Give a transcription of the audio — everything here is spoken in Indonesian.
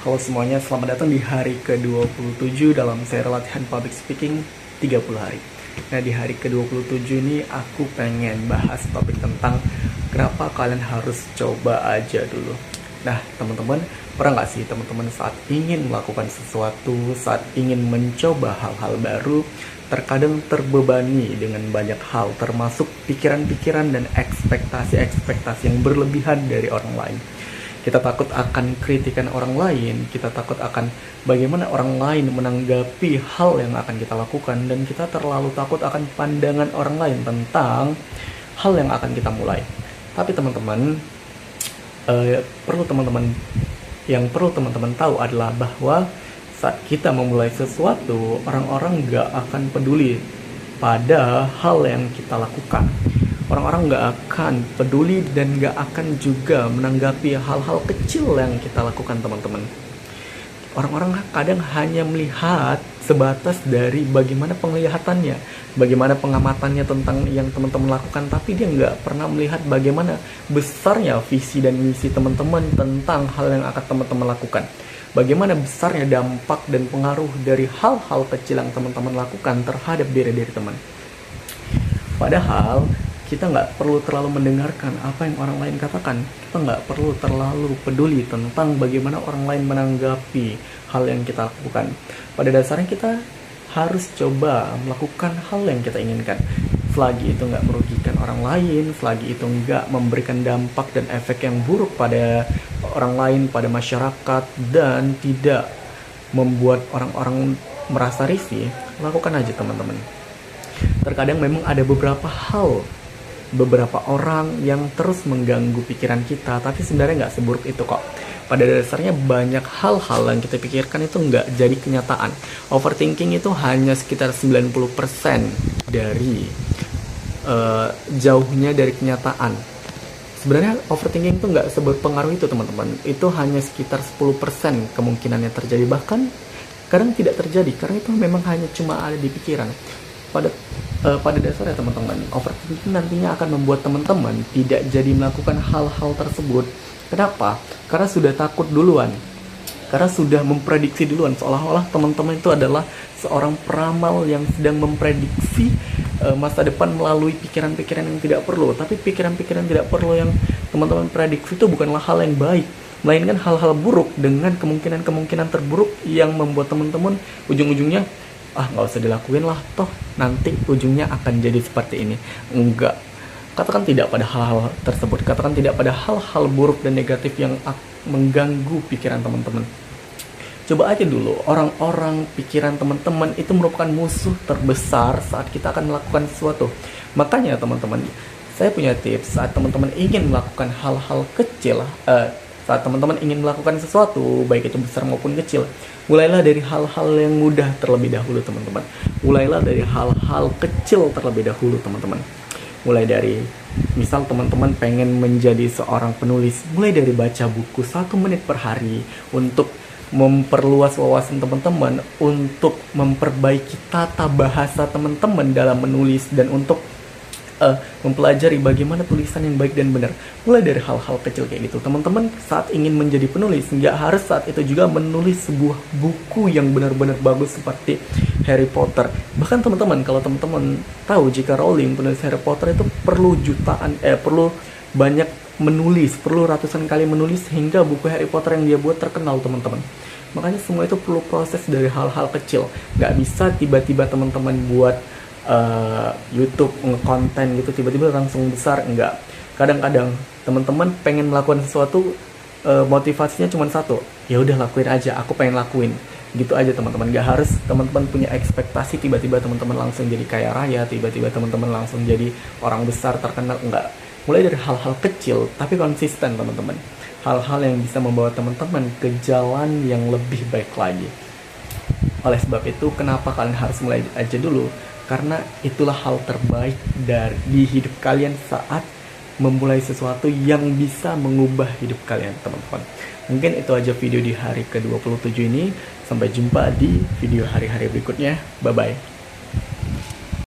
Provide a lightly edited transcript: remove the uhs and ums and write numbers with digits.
Halo semuanya, selamat datang di hari ke-27 dalam seri latihan public speaking 30 hari. Nah, di hari ke-27 ini aku pengen bahas topik tentang kenapa kalian harus coba aja dulu. Nah, teman-teman, pernah nggak sih teman-teman saat ingin melakukan sesuatu, saat ingin mencoba hal-hal baru, terkadang terbebani dengan banyak hal, termasuk pikiran-pikiran dan ekspektasi-ekspektasi yang berlebihan dari orang lain. Kita takut akan kritikan orang lain, kita takut akan bagaimana orang lain menanggapi hal yang akan kita lakukan, dan kita terlalu takut akan pandangan orang lain tentang hal yang akan kita mulai. Tapi teman-teman, perlu teman-teman tahu adalah bahwa saat kita memulai sesuatu, orang-orang gak akan peduli pada hal yang kita lakukan. Orang-orang gak akan peduli dan gak akan juga menanggapi hal-hal kecil yang kita lakukan, teman-teman. Orang-orang kadang hanya melihat sebatas dari bagaimana penglihatannya, bagaimana pengamatannya tentang yang teman-teman lakukan, tapi dia gak pernah melihat bagaimana besarnya visi dan misi teman-teman tentang hal yang akan teman-teman lakukan. Bagaimana besarnya dampak dan pengaruh dari hal-hal kecil yang teman-teman lakukan terhadap diri teman. Padahal kita nggak perlu terlalu mendengarkan apa yang orang lain katakan. Kita nggak perlu terlalu peduli tentang bagaimana orang lain menanggapi hal yang kita lakukan. Pada dasarnya kita harus coba melakukan hal yang kita inginkan. Selagi itu nggak merugikan orang lain, selagi itu nggak memberikan dampak dan efek yang buruk pada orang lain, pada masyarakat, dan tidak membuat orang-orang merasa risih, lakukan aja, teman-teman. Terkadang memang ada beberapa orang yang terus mengganggu pikiran kita, tapi sebenarnya nggak seburuk itu kok. Pada dasarnya banyak hal-hal yang kita pikirkan itu nggak jadi kenyataan. Overthinking itu hanya sekitar 90% dari jauhnya dari kenyataan. Sebenarnya overthinking itu nggak seberpengaruh itu, teman-teman. Itu hanya sekitar 10% kemungkinannya terjadi, bahkan kadang tidak terjadi, karena itu memang hanya cuma ada di pikiran. Pada dasarnya, teman-teman, overthinking nantinya akan membuat teman-teman tidak jadi melakukan hal-hal tersebut. Kenapa? Karena sudah takut duluan, karena sudah memprediksi duluan, seolah-olah teman-teman itu adalah seorang peramal yang sedang memprediksi masa depan melalui pikiran-pikiran yang tidak perlu. Tapi pikiran-pikiran tidak perlu yang teman-teman prediksi itu bukanlah hal yang baik, melainkan hal-hal buruk dengan kemungkinan-kemungkinan terburuk yang membuat teman-teman ujung-ujungnya nggak usah dilakuin lah, toh nanti ujungnya akan jadi seperti ini. Enggak, katakan tidak pada hal-hal tersebut, katakan tidak pada hal-hal buruk dan negatif yang mengganggu pikiran teman-teman. Coba aja dulu, orang-orang pikiran teman-teman itu merupakan musuh terbesar saat kita akan melakukan sesuatu. Makanya teman-teman, saya punya tips saat teman-teman ingin melakukan hal-hal kecil, saat teman-teman ingin melakukan sesuatu, baik itu besar maupun kecil, mulailah dari hal-hal yang mudah terlebih dahulu, teman-teman. Mulailah dari hal-hal kecil terlebih dahulu, teman-teman. Mulai dari, misal teman-teman pengen menjadi seorang penulis, mulai dari baca buku 1 menit per hari untuk memperluas wawasan teman-teman, untuk memperbaiki tata bahasa teman-teman dalam menulis, dan untuk mempelajari bagaimana tulisan yang baik dan benar. Mulai dari hal-hal kecil kayak gitu. Teman-teman saat ingin menjadi penulis, nggak harus saat itu juga menulis sebuah buku yang benar-benar bagus seperti Harry Potter. Bahkan teman-teman, kalau teman-teman tahu jika Rowling, penulis Harry Potter, itu perlu perlu banyak menulis, perlu ratusan kali menulis hingga buku Harry Potter yang dia buat terkenal, teman-teman. Makanya semua itu perlu proses dari hal-hal kecil. Nggak bisa tiba-tiba teman-teman buat YouTube ngekonten gitu tiba-tiba langsung besar, enggak. Kadang-kadang teman-teman pengen melakukan sesuatu, motivasinya cuma satu, ya udah lakuin aja, aku pengen lakuin gitu aja, teman-teman. Nggak harus teman-teman punya ekspektasi tiba-tiba teman-teman langsung jadi kaya raya, tiba-tiba teman-teman langsung jadi orang besar terkenal, enggak. Mulai dari hal-hal kecil tapi konsisten, teman-teman. Hal-hal yang bisa membawa teman-teman ke jalan yang lebih baik lagi. Oleh sebab itu, kenapa kalian harus mulai aja dulu? Karena itulah hal terbaik di hidup kalian saat memulai sesuatu yang bisa mengubah hidup kalian, teman-teman. Mungkin itu aja video di hari ke-27 ini. Sampai jumpa di video hari-hari berikutnya. Bye-bye.